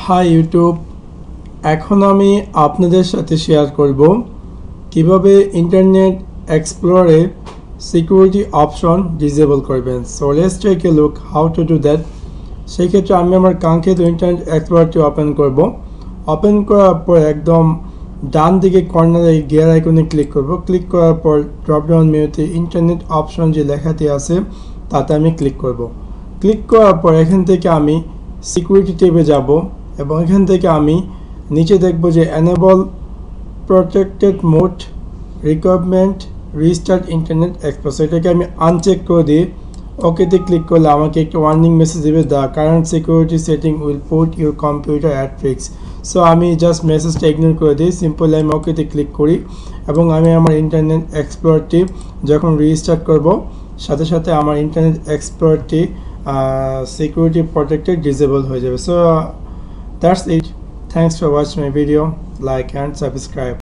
High YouTube, এখন আমি আপনাদের সাথে শেয়ার করব কিভাবে ইন্টারনেট এক্সপ্লোরে সিকিউরিটি অপশন ডিসেবল করবেন। So let's take a look how to do that. সেই ক্ষেত্রে আমি আমার কাঙ্ক্ষিত ইন্টারনেট এক্সপ্লোরারটি ওপেন করব। ওপেন করার পর একদম ডান দিকে কর্নারে গিয়ার আইকনে ক্লিক করব। ক্লিক করার পর ড্রপডাউন মেনুতে ইন্টারনেট অপশন যে লেখাটি আছে তাতে আমি ক্লিক করব। ক্লিক করার পর এখান থেকে আমি সিকিউরিটি ট্যাবে যাব এবং এখান থেকে আমি নিচে দেখব যে enable protected mode requirement restart internet explore, এটাকে আমি আনচেক করে দিই। ওকেতে ক্লিক করলে আমাকে একটা ওয়ার্নিং মেসেজ দেবে, the current security setting will put your computer at risk. So আমি জাস্ট মেসেজটা ইগনোর করে দিই, সিম্পলি আমি ওকেতে ক্লিক করি এবং আমি আমার ইন্টারনেট এক্সপ্লোরটি যখন রিস্টার্ট করব সাথে সাথে আমার ইন্টারনেট এক্সপ্লোরটি সিকিউরিটি প্রটেক্টেড ডিসেবল হয়ে যাবে। So that's it. Thanks for watching my video. Like and subscribe.